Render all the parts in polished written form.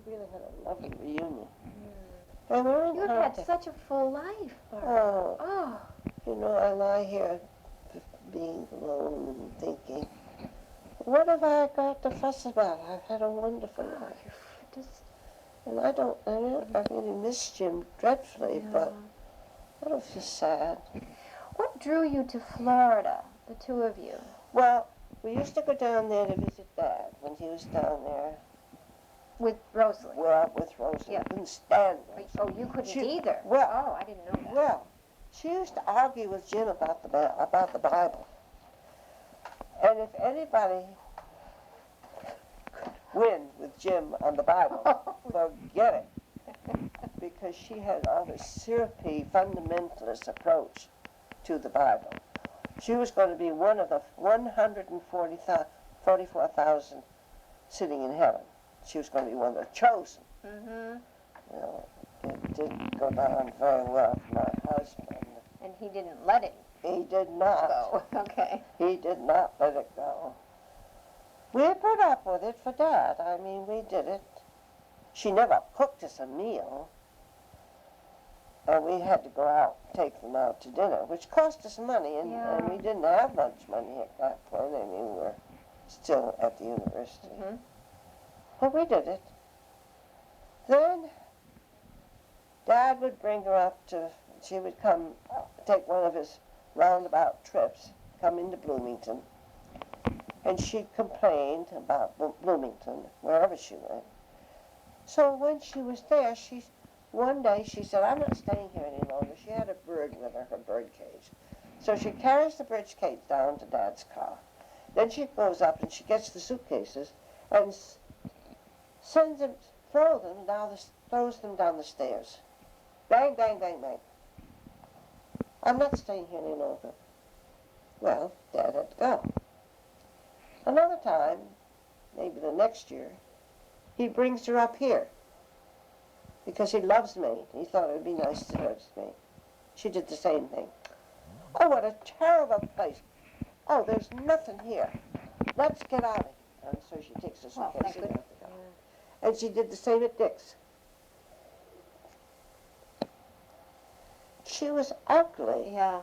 really had a lovely reunion. And we're in You've had contact. such a full life, Barbara. Oh, Oh, you know, I lie here being alone and thinking, what have I got to fuss about? I've had a wonderful life. you just, And I really miss Jim dreadfully, yeah. but I don't feel sad. What drew you to Florida, the two of you? Well, we used to go down there to visit Dad when he was down there. With Rosalie? Well, with Rosa. Yeah. I couldn't stand Rosa. Oh, you couldn't She- either? well- Oh, I didn't know that. Well, she used to argue with Jim about the Bible. And if anybody could win with Jim on the Bible, forget it. Because she had all this syrupy, fundamentalist approach to the Bible. She was going to be one of the 144,000 sitting in heaven. She was going to be one of the chosen. Well, it didn't go down very well for my husband. And he didn't let it He did not. go. Okay. He did not let it go. We put up with it for Dad. I mean, we did it. She never cooked us a meal. And we had to go out, take them out to dinner, which cost us money, and we didn't have much money at that point. I mean, we were still at the university. But we did it. Then Dad would bring her up to, she would come, take one of his roundabout trips, come into Bloomington, and she complained about Bloomington, wherever she went. So when she was there, one day she said, I'm not staying here any longer. She had a bird with her bird cage. So she carries the bird cage down to Dad's car. Then she goes up and she gets the suitcases and throws them down the stairs. Bang, bang, bang, bang. I'm not staying here any longer. Well, Dad had to go. Another time, maybe the next year, he brings her up here because he loves me. He thought it would be nice to nurse me. She did the same thing. Oh, what a terrible place. Oh, there's nothing here. Let's get out of here. And so she takes the suitcase and goes to go. And she did the same at Dick's. She was ugly. Yeah.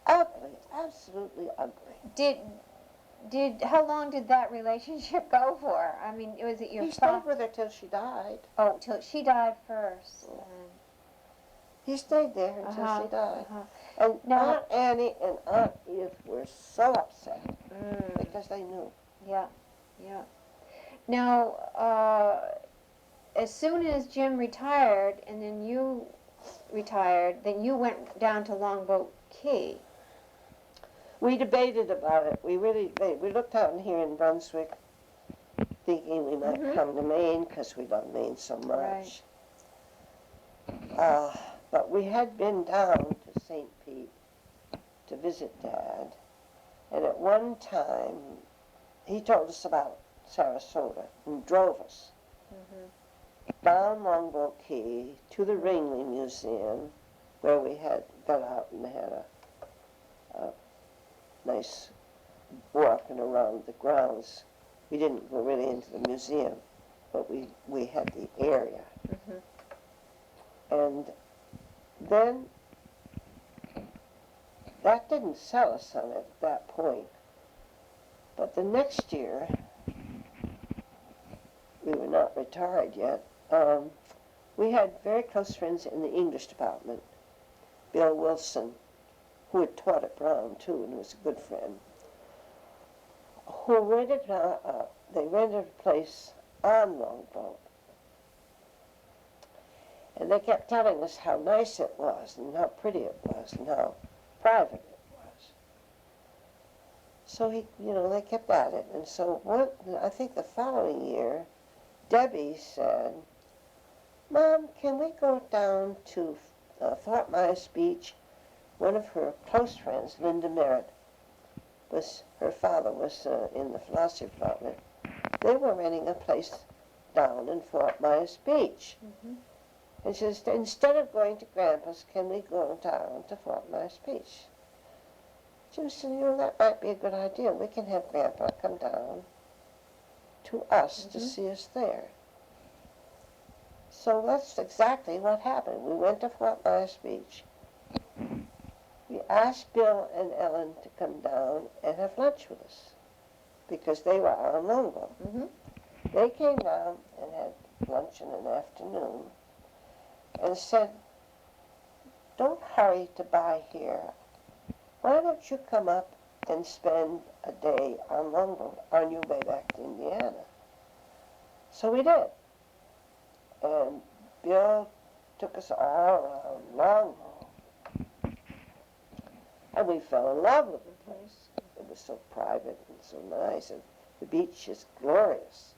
Ugly. Absolutely ugly. How long did that relationship go for? I mean, was it your He stayed with her till she died. Oh, till she died first. He stayed there until she died. And Now- Aunt Annie and Aunt Edith were so upset because they knew. Yeah. Now, as soon as Jim retired, and then you retired, then you went down to Longboat Key. We debated about it. We really debated. We looked out in here in Brunswick, thinking we might come to Maine because we love Maine so much. But we had been down to St. Pete to visit Dad, and at one time he told us about Sarasota and drove us down Longboat Key to the Ringley Museum, where we had got out and had a nice walking around the grounds. We didn't go really into the museum, but we had the area. And then that didn't sell us on it at that point. But the next year, we were not retired yet, we had very close friends in the English department. Bill Wilson, who had taught at Brown too and was a good friend, who rented, they rented a place on Longboat. And they kept telling us how nice it was and how pretty it was and how private it was. So they kept at it. And so I think the following year, Debbie said, Mom, can we go down to Fort Myers Beach? One of her close friends, Linda Merritt, her father was in the philosophy department. They were renting a place down in Fort Myers Beach. And she said, instead of going to Grandpa's, can we go down to Fort Myers Beach? She said, that might be a good idea. We can have Grandpa come down to us to see us there. So that's exactly what happened. We went to Fort Myers Beach. We asked Bill and Ellen to come down and have lunch with us because they were out on longboat. Mhm. They came down and had lunch in an afternoon and said, don't hurry to buy here. Why don't you come up and spend a day on longboat on your way back to Indiana? So we did. And Bill took us all around longboat. And we fell in love with the place. It was so private and so nice. And the beach is glorious.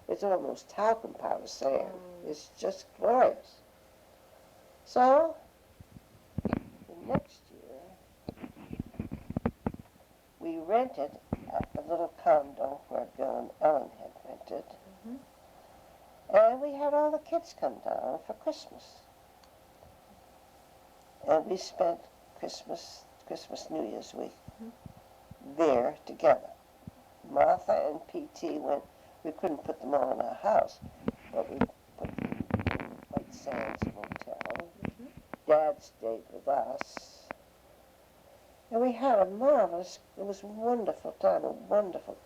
It's almost talcum powder sand. It's just glorious. So, the next year, we rented a little condo where Bill and Ellen had rented. And we had all the kids come down for Christmas. And we spent Christmas, New Year's week there together. Martha and P.T. went, we couldn't put them all in our house, but we put them in White Sands Motel. Dad stayed with us. And we had a marvelous, it was a wonderful time, a wonderful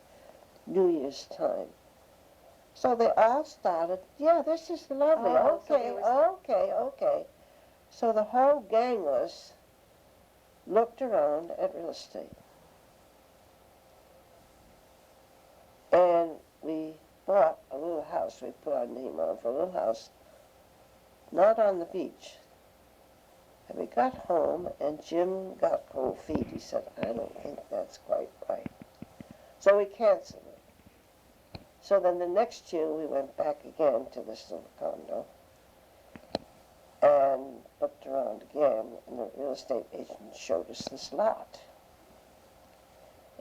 New Year's time. So they all started, yeah, this is lovely, Oh, so okay, there was- okay. So the whole gang of us looked around at real estate. And we bought a little house, we put our name on for a little house, not on the beach. And we got home and Jim got cold feet. He said, I don't think that's quite right. So we canceled it. So then the next year we went back again to this little condo and looked around again, and the real estate agent showed us this lot.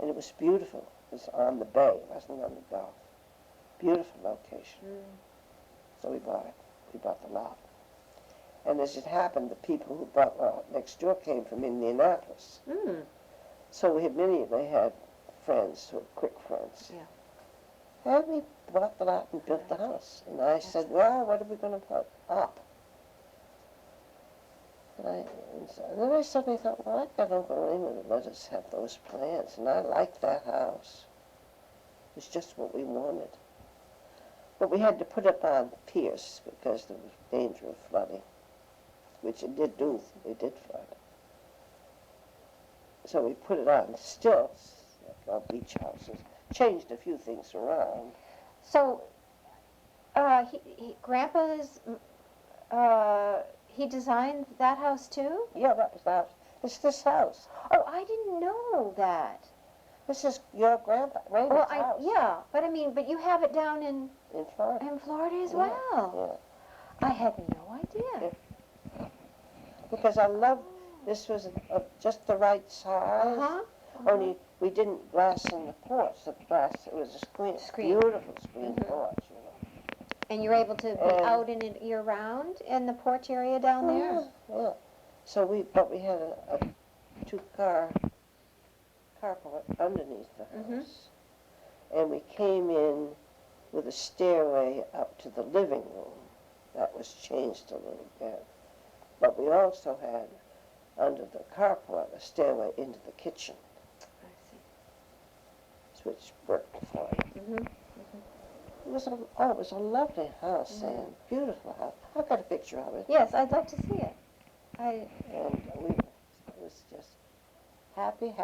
And it was beautiful. It was on the bay, it wasn't on the Gulf. Beautiful location. So we bought it. We bought the lot. And as it happened, the people who bought the lot next door came from Indianapolis. So we had they had friends who were quick friends. Yeah. And we bought the lot and built the house. And I said, well, what are we going to put up? And then I suddenly thought, well, I got Uncle Raymond to let us have those plans. And I liked that house. It was just what we wanted. But we had to put it on piers because there was danger of flooding, which it did do. It did flood. So we put it on stilts, like our beach houses. Changed a few things around. So, Grandpa's, he designed that house too? Yeah, that was the house. It's this house. Oh, I didn't know that. This is your grandpa, Raymond's house. Yeah, but I mean, but you have it down in Florida. As well. Yeah. I had no idea. Because I loved, this was just the right size. Only we didn't glass in the porch. The glass, it was a screen. Beautiful screen porch, you know. And you're able to be out in it year round in the porch area down there? Yeah. So we had a two-car carport underneath the house. And we came in with a stairway up to the living room. That was changed a little bit. But we also had, under the carport, a stairway into the kitchen. I see. Which worked for it. It was a lovely house, and beautiful house. I've got a picture of it. Yes, I'd like to see it. And it was just happy.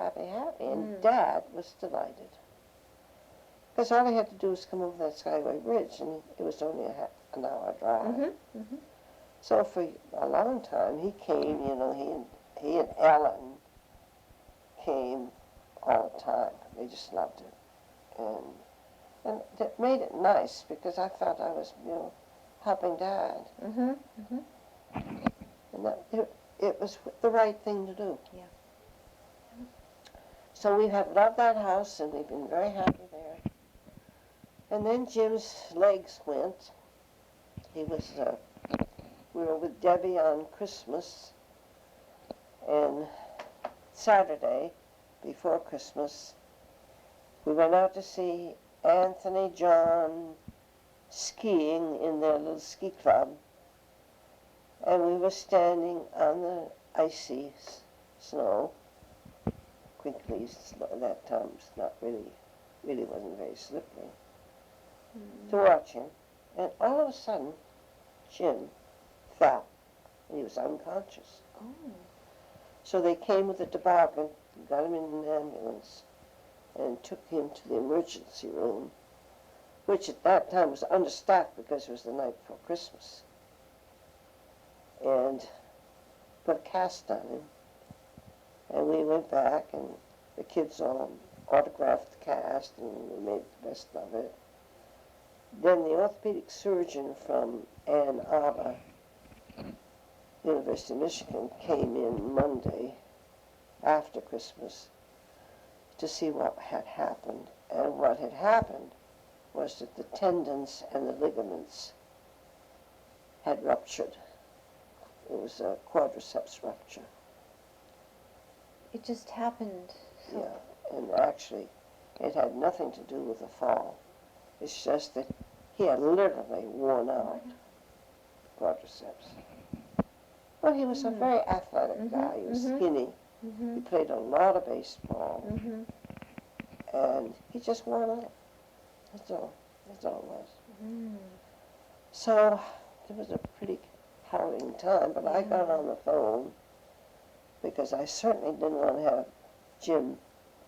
And Dad was delighted. Because all I had to do was come over that Skyway Bridge, and it was only an hour drive. So for a long time, he came, you know, he and Ellen came all the time. They just loved it. And it made it nice because I felt I was, you know, helping Dad. And that, it was the right thing to do. Yeah. So we have loved that house, and we've been very happy there. And then Jim's legs went. He was, we were with Debbie on Christmas, and Saturday, before Christmas, we went out to see Anthony John skiing in their little ski club And we were standing on the icy snow, quickly snow. That time was not really wasn't very slippery, to watch him. And all of a sudden, Jim fell, and he was unconscious. Oh. So they came with a toboggan, got him in an ambulance, and took him to the emergency room, which at that time was understaffed because it was the night before Christmas. And put a cast on him. And we went back, and the kids all autographed the cast, and we made the best of it. Then the orthopedic surgeon from Ann Arbor, University of Michigan, came in Monday after Christmas to see what had happened. And what had happened was that the tendons and the ligaments had ruptured. It was a quadriceps rupture. It just happened. Yeah, and actually it had nothing to do with the fall. It's just that he had literally worn out quadriceps. Well, he was a very athletic guy. He was skinny. He played a lot of baseball. And he just wore out. That's all it was. So it was a pretty harrowing time, but I got on the phone because I certainly didn't want to have Jim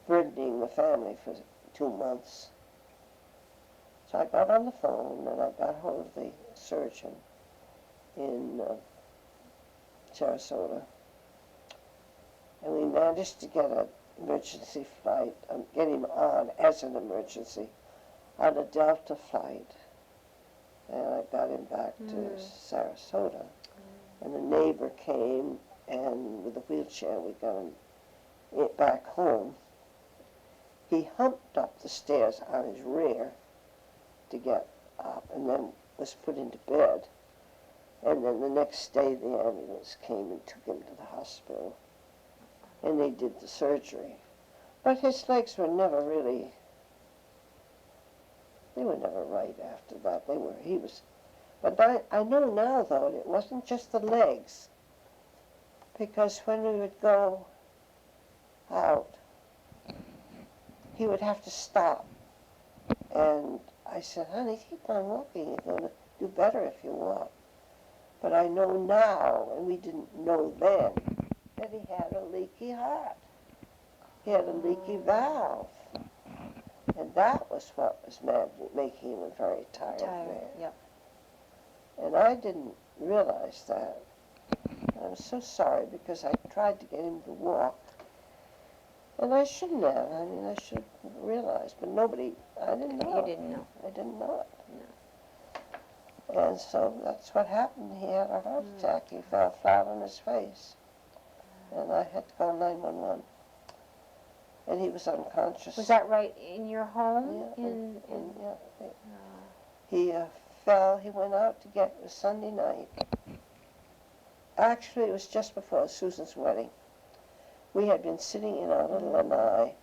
burdening the family for 2 months. So I got on the phone and I got hold of the surgeon in Sarasota. And we managed to get an emergency flight, get him on as an emergency on a Delta flight. And I got him back to Sarasota. And a neighbor came, and with a wheelchair, we got him back home. He humped up the stairs on his rear to get up, and then was put into bed. And then the next day, the ambulance came and took him to the hospital, and they did the surgery. But his legs were never really, they were never right after that. But I know now, though, it wasn't just the legs, because when we would go out, he would have to stop. And I said, honey, keep on walking. You're going to do better if you walk. But I know now, and we didn't know then, that he had a leaky heart. He had a leaky valve. And that was what was making him a very tired man. Yep. And I didn't realize that. I was so sorry because I tried to get him to walk. And I shouldn't have. I mean, I should have realized. But I didn't know. You didn't know. I didn't know it. No. And so that's what happened. He had a heart attack. He fell flat on his face. And I had to call 911. And he was unconscious. Was that right in your home? Yeah. He fell. He went out to get, it was Sunday night. Actually, it was just before Susan's wedding. We had been sitting in our little lanai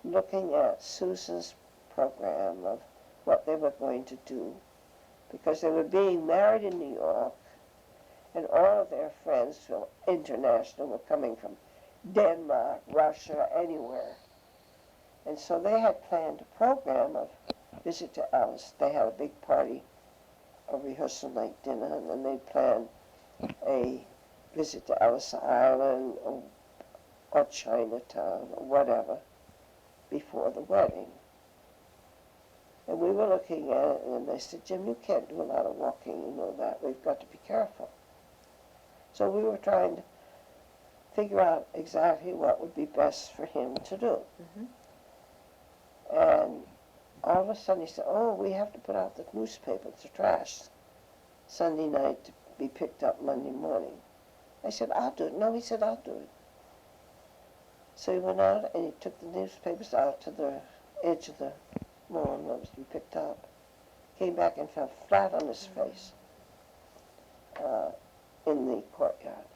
looking at Susan's program of what they were going to do, because they were being married in New York, and all of their friends, so international, were coming from Denmark, Russia, anywhere. And so they had planned a program of visit to Alice. They had a big party, a rehearsal night dinner, and then they planned a visit to Ellis Island or Chinatown or whatever before the wedding. And we were looking at it, and they said, Jim, you can't do a lot of walking, you know that. We've got to be careful. So we were trying to figure out exactly what would be best for him to do. And all of a sudden he said, oh, we have to put out the newspaper, the trash, Sunday night to be picked up Monday morning. I said, I'll do it. No, he said, I'll do it. So he went out and he took the newspapers out to the edge of the lawn where it was to be picked up. Came back and fell flat on his face in the courtyard.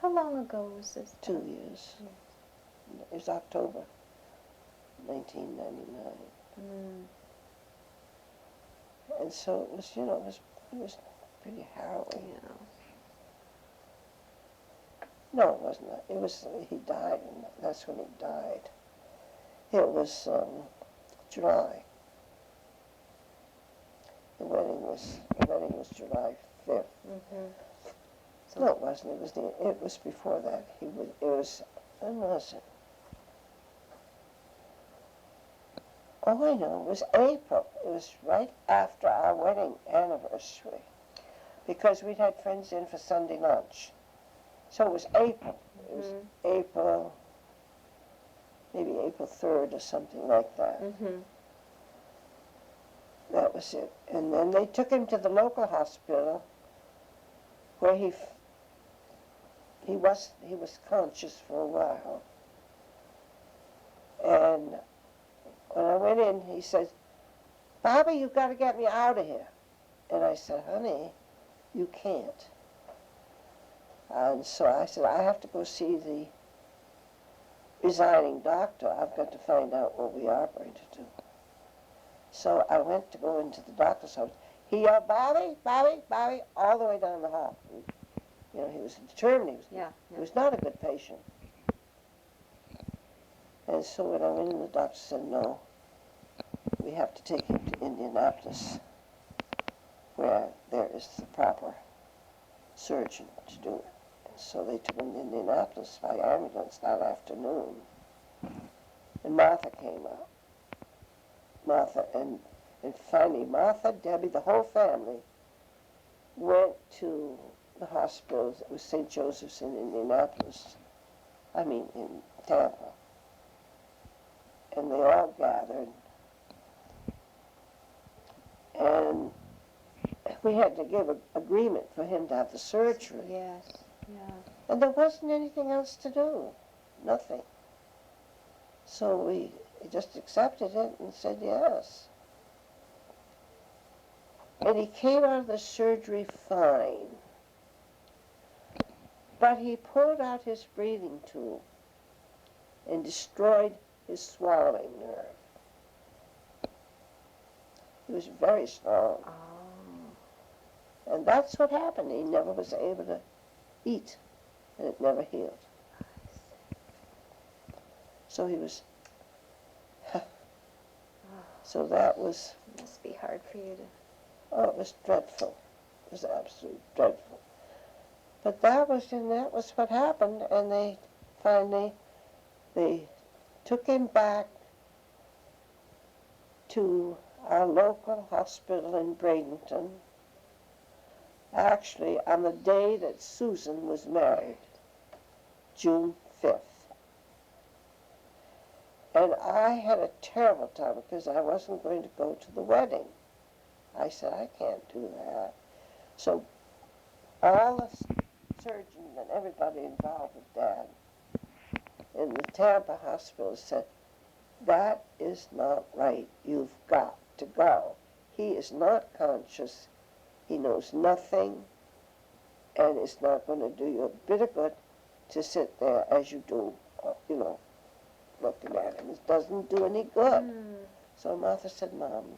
How long ago was this? 2 years. It was October 1999. And so it was, it was pretty harrowing. No, it wasn't. It was, he died, and that's when he died. It was July. The wedding was July 5th. Mm-hmm. So No, it wasn't. It was before that. When was it? Oh, I know. It was April. It was right after our wedding anniversary, because we'd had friends in for Sunday lunch. So it was April. It was April, maybe April 3rd or something like that. Mm-hmm. That was it. And then they took him to the local hospital, where he was conscious for a while. And when I went in, he said, "Bobby, you've got to get me out of here." And I said, "Honey, you can't." And so I said, "I have to go see the resigning doctor. I've got to find out what we are going to do." So I went to go into the doctor's office. He yelled, "Bobby, Bobby, Bobby," all the way down the hall. You know, he was determined. He was not a good patient. And so when I went in, the doctor said, "No, we have to take him to Indianapolis, where there is the proper surgeon to do it." And so they took him to Indianapolis by ambulance that afternoon. And Martha came out. And finally Martha, Debbie, the whole family went to the hospital. It was St. Joseph's in Indianapolis. In Tampa. And they all gathered. And we had to give an agreement for him to have the surgery. Yes, yeah. And there wasn't anything else to do. Nothing. So we just accepted it and said yes. And he came out of the surgery fine. But he pulled out his breathing tube and destroyed his swallowing nerve. He was very strong. Oh. And that's what happened. He never was able to eat, and it never healed. So he was... So that was... It must be hard for you to... Oh, it was dreadful. It was absolutely dreadful. But that was what happened, and they took him back to our local hospital in Bradenton, actually on the day that Susan was married, June 5th. And I had a terrible time because I wasn't going to go to the wedding. I said, I can't do that. So all the surgeons and everybody involved with Dad in the Tampa hospital said, that is not right. You've got to go. He is not conscious. He knows nothing. And it's not going to do you a bit of good to sit there as you do, looking at him. It doesn't do any good. So Martha said, Mom,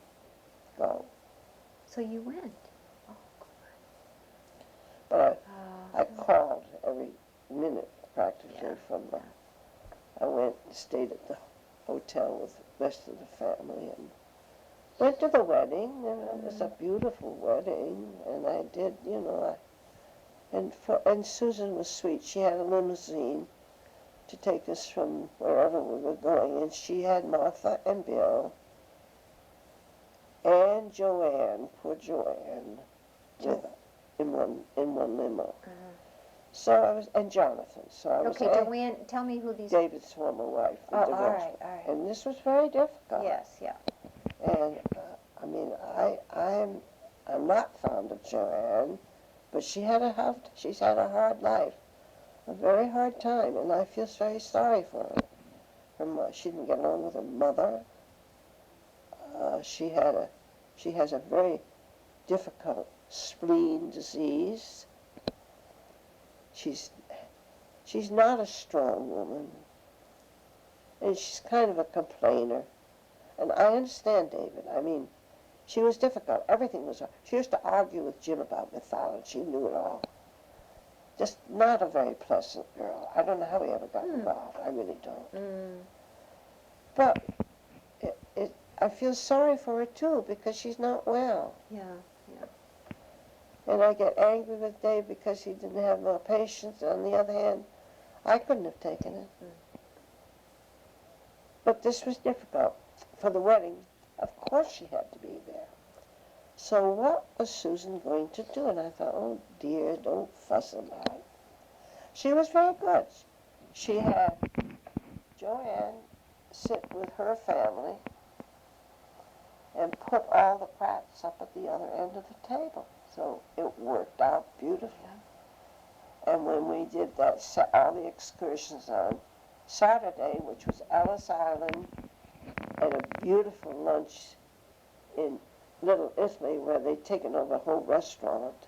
go. So you went? Oh, But I called every minute practically from the... I went and stayed at the hotel with the rest of the family and went to the wedding, and it was a beautiful wedding, and I did, and Susan was sweet. She had a limousine to take us from wherever we were going, and she had Martha and Bill and Joanne, poor Joanne, in one limo. So I was, and Jonathan. So I was. Okay, Joanne, tell me who these. David's former wife. Oh, all right. And this was very difficult. Yes, yeah. And I'm not fond of Joanne, but she's had a hard life, a very hard time, and I feel very sorry for her. She didn't get along with her mother. She has a very difficult spleen disease. She's not a strong woman, and she's kind of a complainer. And I understand David. She was difficult. Everything was hard. She used to argue with Jim about mythology. She knew it all. just not a very pleasant girl. I don't know how he ever got involved. I really don't. But I feel sorry for her too because she's not well. Yeah. And I get angry with Dave because he didn't have no patience. On the other hand, I couldn't have taken it. But this was difficult. For the wedding, of course she had to be there. So what was Susan going to do? And I thought, oh dear, don't fuss about it. She was very good. She had Joanne sit with her family and put all the Pratts up at the other end of the table. So it worked out beautifully. And when we did that, all the excursions on Saturday, which was Ellis Island, and a beautiful lunch in Little Italy where they'd taken over the whole restaurant.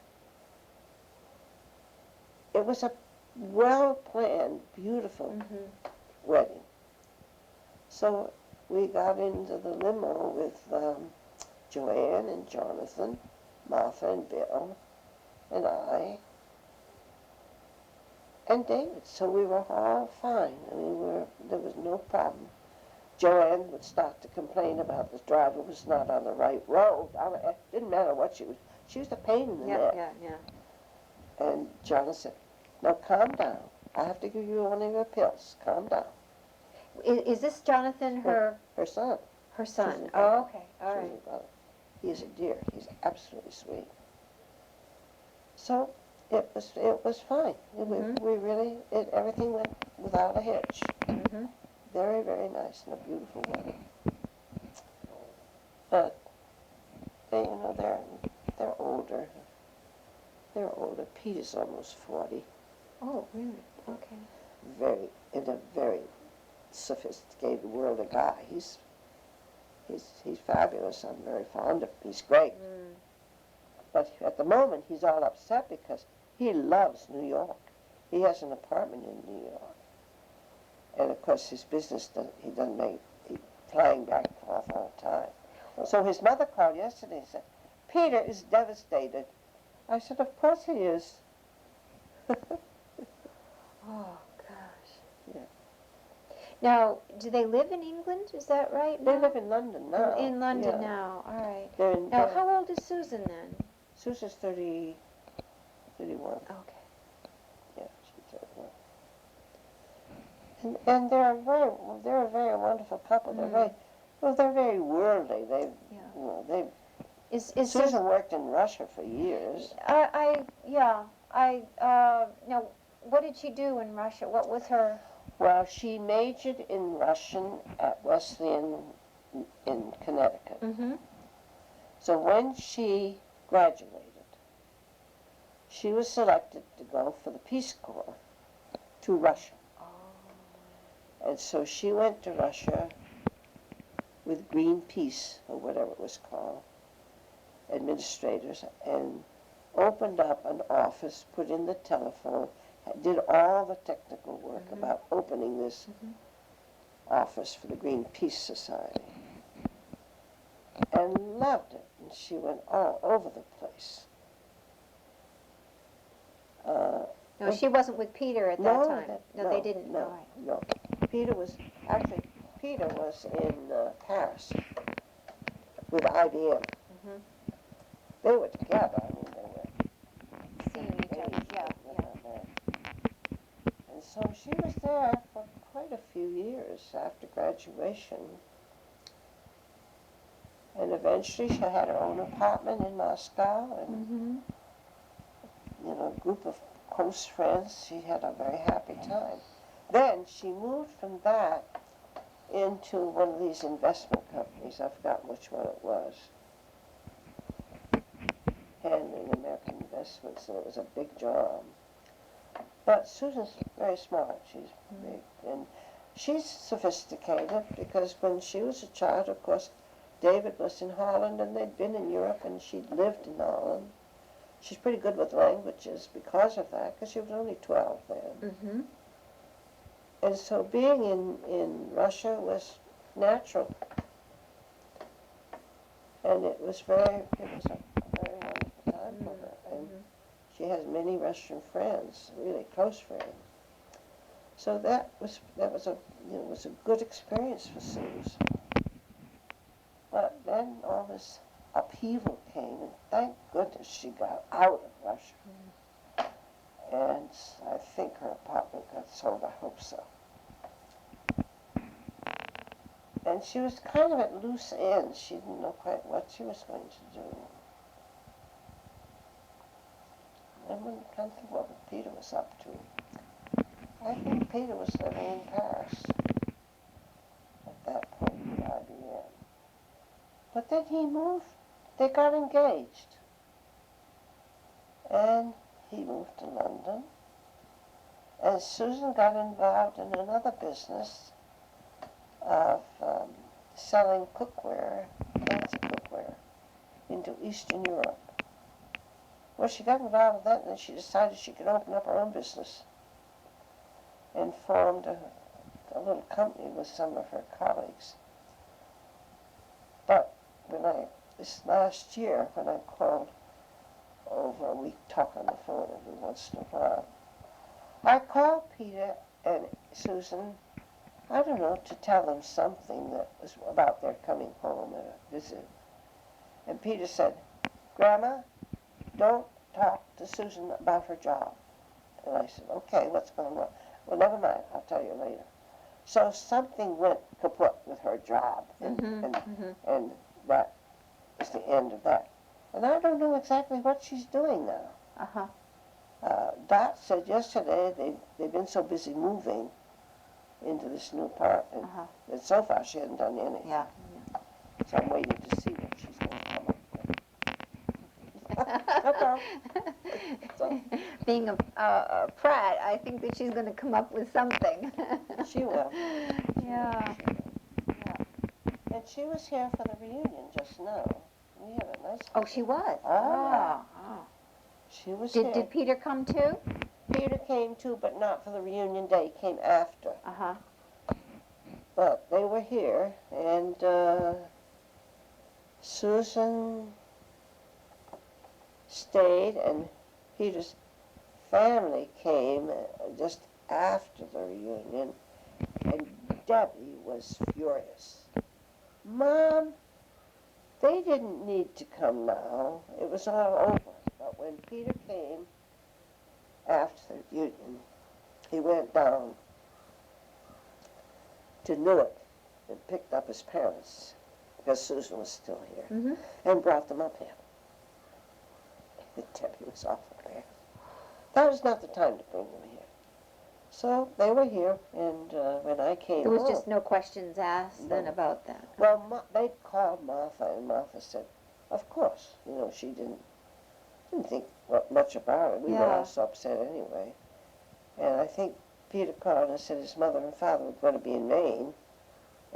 It was a well-planned, beautiful wedding. So we got into the limo with Joanne and Jonathan, Martha and Bill, and I, and David. So we were all fine. I mean, there was no problem. Joanne would start to complain about the driver was not on the right road. It didn't matter what she was a pain in the neck. Yeah. And Jonathan said, "No, calm down. I have to give you one of your pills. Calm down." Is this Jonathan, her son? Her son. Susan Oh, brother. okay. All right. Susan brother. He's a dear. He's absolutely sweet. So it was fine. Everything went without a hitch. Very, very nice and a beautiful wedding. But they're older. They're older. Peter's almost 40. Oh, really? Okay. In a very sophisticated world of guy. He's fabulous. I'm very fond of him. He's great. But at the moment, he's all upset because he loves New York. He has an apartment in New York. And of course, his business, he's flying back and forth all the time. So his mother called yesterday and said, "Peter is devastated." I said, "Of course he is." Oh, gosh. Yeah. Now, do they live in England? Is that right? They live in London now. In London Yeah. now. All right. Now, how old is Susan then? Susan's 31. Okay. Yeah, she's 31. And they're a very wonderful couple. They're very worldly. Susan worked in Russia for years. Now, what did she do in Russia? What was her? Well, she majored in Russian at Wesleyan in Connecticut. So when she graduated, she was selected to go for the Peace Corps to Russia. And so she went to Russia with Greenpeace, or whatever it was called, administrators, and opened up an office, put in the telephone, did all the technical work about opening this office for the Greenpeace Society, and loved it. And she went all over the place. No, she wasn't with Peter at that time. No, they didn't. No, no. Peter was in Paris with IBM. They were together. I mean, they were seeing each other. Yeah. And so she was there for quite a few years after graduation. And eventually she had her own apartment in Moscow and a group of close friends. She had a very happy time. Then she moved from that into one of these investment companies. I forgot which one it was. Handling American investments, and it was a big job. But Susan's very smart. She's big, and she's sophisticated because when she was a child, of course, David was in Holland, and they'd been in Europe, and she'd lived in Holland. She's pretty good with languages because of that, because she was only 12 then. And so being in Russia was natural. And it was a very wonderful time for her. And She has many Russian friends, really close friends. So that was a good experience for Suze. But then all this upheaval came, and thank goodness she got out of Russia. And I think her apartment got sold. I hope so. And she was kind of at loose ends. She didn't know quite what she was going to do. And I can't think what Peter was up to. I think Peter was living in Paris at that point with IBM. But then he moved. They got engaged. And he moved to London. And Susan got involved in another business of selling cookware, fancy cookware, into Eastern Europe. Well, she got involved with that, and then she decided she could open up her own business and formed a little company with some of her colleagues. But this last year, when I called over, we talk on the phone every once in a while, I called Peter and Susan, I don't know, to tell them something that was about their coming home at a visit. And Peter said, Grandma, don't talk to Susan about her job. And I said, okay, what's going on? Well, never mind, I'll tell you later. So something went kaput with her job, and that was the end of that. And I don't know exactly what she's doing now. Uh-huh. Dot said yesterday they've been so busy moving into this new apartment that so far she hasn't done anything. Yeah. So I'm waiting to see what she's going to come up with. So, Being a Pratt, I think that she's going to come up with something. she will. Yeah. And she was here for the reunion just now. We had a nice. Oh, she was? Oh. Oh. She was here. Did Peter come too? Peter came too, but not for the reunion day. He came after. Uh-huh. But they were here, and Susan stayed, and Peter's family came just after the reunion, and Debbie was furious. Mom, they didn't need to come now. It was all over. But when Peter came after the reunion, he went down to Newark and picked up his parents, because Susan was still here, and brought them up here. Debbie was awful bad. That was not the time to bring them here. So they were here, and when I came There was home, just no questions asked then about that. well, they called Martha, and Martha said, of course. You know, she didn't think much about it. We were all so upset anyway. And I think Peter called and said his mother and father were going to be in Maine,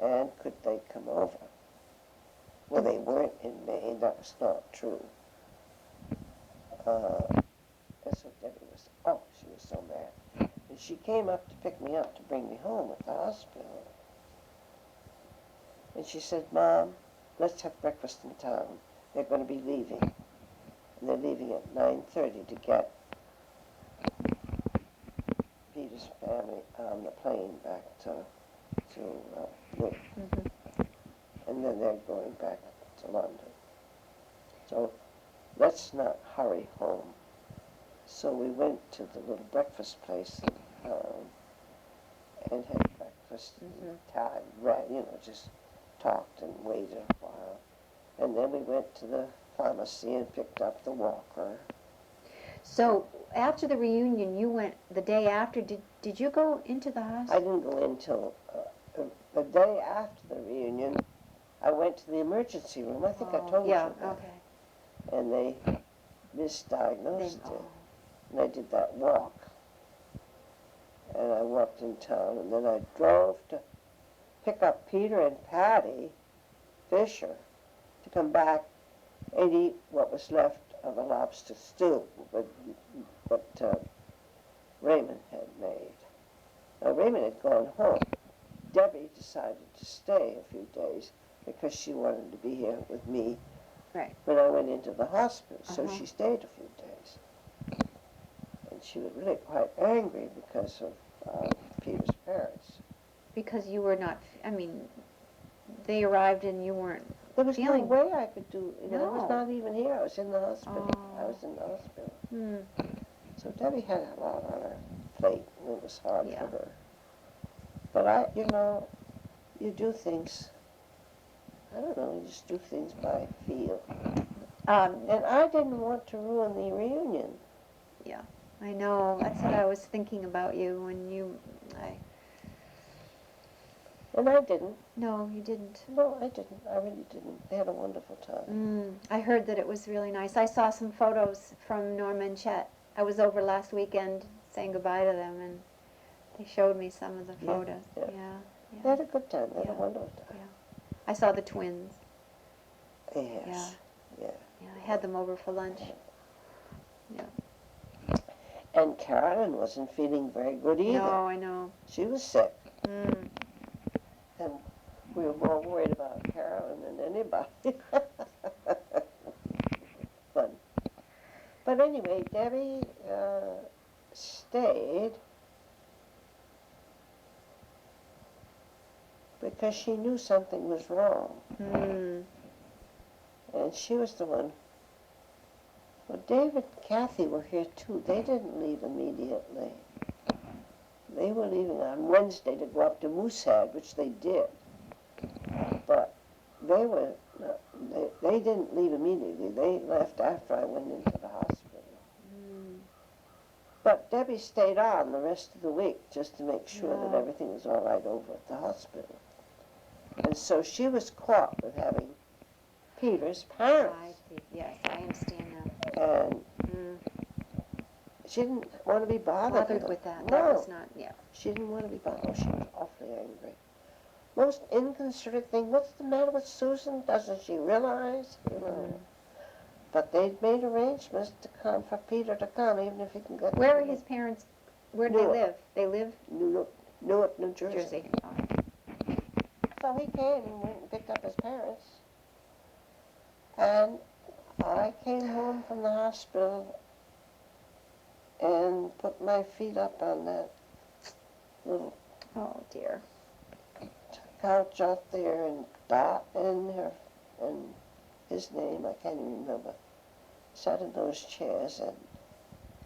and could they come over? Well, they weren't in Maine. That was not true. And so Debbie she was so mad. And she came up to pick me up to bring me home at the hospital. And she said, Mom, let's have breakfast in town. They're going to be leaving. And they're leaving at 9:30 to get Peter's family on the plane back to Newark. And then they're going back to London. So let's not hurry home. So we went to the little breakfast place in town and had breakfast and just talked and waited a while. And then we went to the pharmacy and picked up the walker. So after the reunion, you went the day after. Did you go into the hospital? I didn't go in till the day after the reunion. I went to the emergency room. I think I told you that. Okay. And they misdiagnosed it. And I did that walk. And I walked in town, and then I drove to pick up Peter and Patty Fisher to come back and eat what was left of a lobster stew, what Raymond had made. Now, Raymond had gone home. Debbie decided to stay a few days because she wanted to be here with me when I went into the hospital, so she stayed a few days. she was really quite angry because of Peter's parents. Because you were not, I mean, they arrived and you weren't. There was Feeling- no way I could do, I was No. not even here. I was in the hospital. Oh. I was in the hospital. Hmm. So Debbie had a lot on her plate, and it was hard Yeah. for her. But you do things, I don't know, you just do things by feel. And I didn't want to ruin the reunion. I know. That's what I was thinking about you when And I didn't. No, you didn't. No, I didn't. I really didn't. They had a wonderful time. I heard that it was really nice. I saw some photos from Norma and Chet. I was over last weekend saying goodbye to them, and they showed me some of the Yeah, photos. yeah. Yeah. They had a good time. They had Yeah. a wonderful time. I saw the twins. Yes. Yeah, I had them over for lunch. And Carolyn wasn't feeling very good either. No, I know. She was sick. Mm. And we were more worried about Carolyn than anybody. Fun. But anyway, Debbie stayed because she knew something was wrong. And she was the one. Well, David and Kathy were here too. They didn't leave immediately. They were leaving on Wednesday to go up to Moosehead, which they did. But they didn't leave immediately. They left after I went into the hospital. But Debbie stayed on the rest of the week just to make sure that everything was all right over at the hospital. And so she was caught with having Peter's parents. I see. Yes, I understand now. And she didn't want to be bothered With that. No. That was not, She didn't want to be bothered. Oh, she was awfully angry. Most inconsiderate thing, what's the matter with Susan? Doesn't she realize? But they'd made arrangements to come, for Peter to come, even if he can get... Where are his parents? Where do they Newark. live? They live Newark, New Jersey. Jersey. So he came and went and picked up his parents. And I came home from the hospital and put my feet up on that little Oh, dear. couch out there, and Dot and his name, I can't even remember, sat in those chairs, and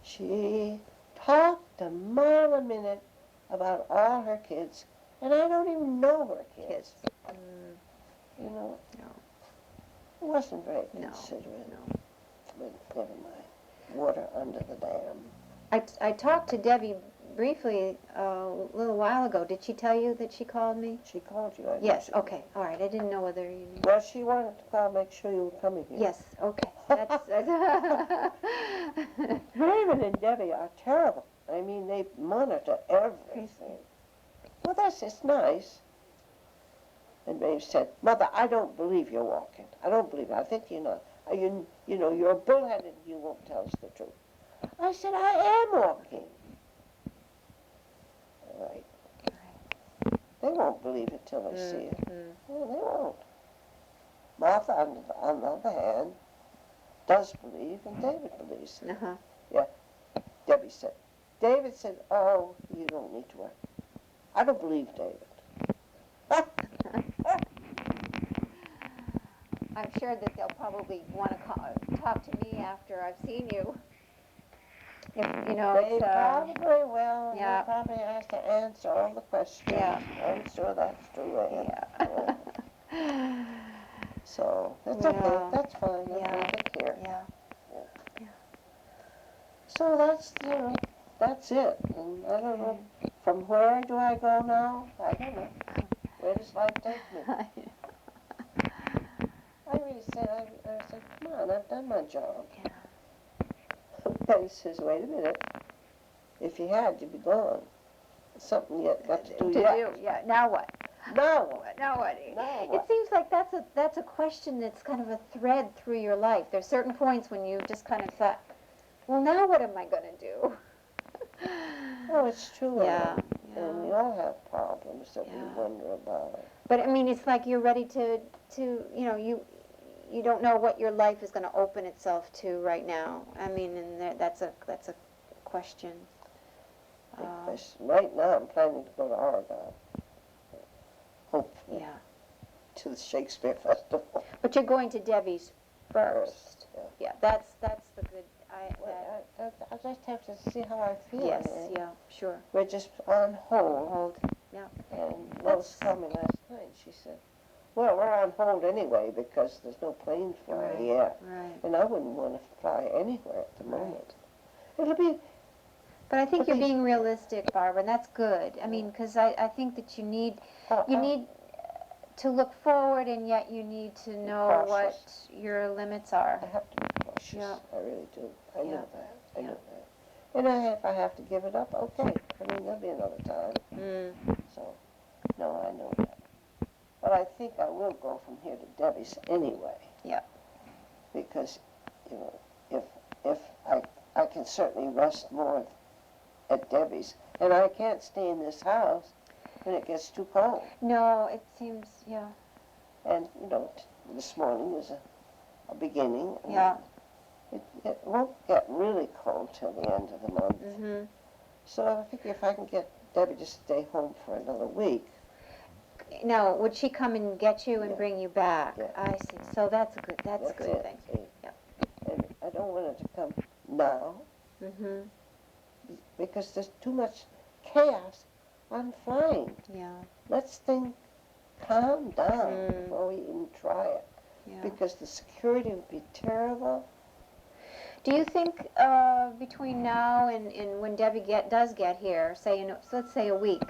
she talked a mile a minute about all her kids, and I don't even know her kids. You know? No. It wasn't very No, considerate. no. But never mind. Water under the dam. I talked to Debbie briefly a little while ago. Did she tell you that she called me? She called you, I know Yes, she- okay, all right. I didn't know whether you knew. Well, she wanted to call, make sure you were coming here. Yes, okay. That's Raymond and Debbie are terrible. I mean, they monitor everything. Well, it's nice. And Maeve said, Mother, I don't believe you're walking. I don't believe it. I think you're not. You know, you're bullheaded and you won't tell us the truth. I said, I am walking. All right. They won't believe it till they see it. No, they won't. Martha, on the other hand, does believe, and David believes. Uh-huh. Yeah, Debbie said. David said, oh, you don't need to worry. I don't believe David. I'm sure that they'll probably want to talk to me after I've seen you. If, you know, They it's, probably will. yeah. They probably have to answer all the questions. Yeah. I'm sure that's true. Yeah. Yeah. So, that's Yeah. okay. That's fine. You'll Yeah. leave it here. Yeah. So that's, that's it. And I don't know, from where do I go now? I don't know. Where does life take me? I really said, I said, come on, I've done my job. And he says, wait a minute. If you had, you'd be gone. Something you got to do yet. Yeah. Now what? Now what? Now what? Now It what? seems like that's a question that's kind of a thread through your life. There's certain points when you just kind of thought, well, now what am I going to do? Oh, it's true. Yeah, And we yeah. all have problems that Yeah. we wonder about. But I mean, it's like you're ready to you don't know what your life is going to open itself to right now. I mean, and that's a question. Big question. Right now, I'm planning to go to Oregon. Hopefully, Yeah. to the Shakespeare Festival. But you're going to Debbie's first. Yeah. Yeah, that's the good, Well, I just have to see how I feel. yes, here. yeah, sure. We're just on hold. Hold, yeah. And That's- Lois called me last night. She said, well, we're on hold anyway because there's no planes flying Right, yet. right. And I wouldn't want to fly anywhere at the moment. It'll be, But I think But you're they- being realistic, Barbara, and that's good. I mean, because I think that you need to look forward, and yet you need to know what cautious. your limits are. I have to be cautious. Yeah. I really do. I Yeah. know that. I Yeah. know that. And if I have to give it up, okay. I mean, there'll be another time. Mm. So, no, I know that. But I think I will go from here to Debbie's anyway. Yeah. Because, you know, if I can certainly rest more at Debbie's, and I can't stay in this house when it gets too cold. No, it seems, yeah. And, you know, this morning is a beginning. And Yeah. It won't get really cold till the end of the month. Mm-hmm. So I figure if I can get Debbie to stay home for another week. Now, would she come and get you and Yeah. bring you back? Yeah. I see. So that's a good it. thing. See? Yeah. And I don't want her to come now Mm-hmm. because there's too much chaos on flying. Yeah. Let's calm down Mm. before we even try it. Yeah. Because the security would be terrible. Do you think between now and when Debbie does get here, say, so let's say a week,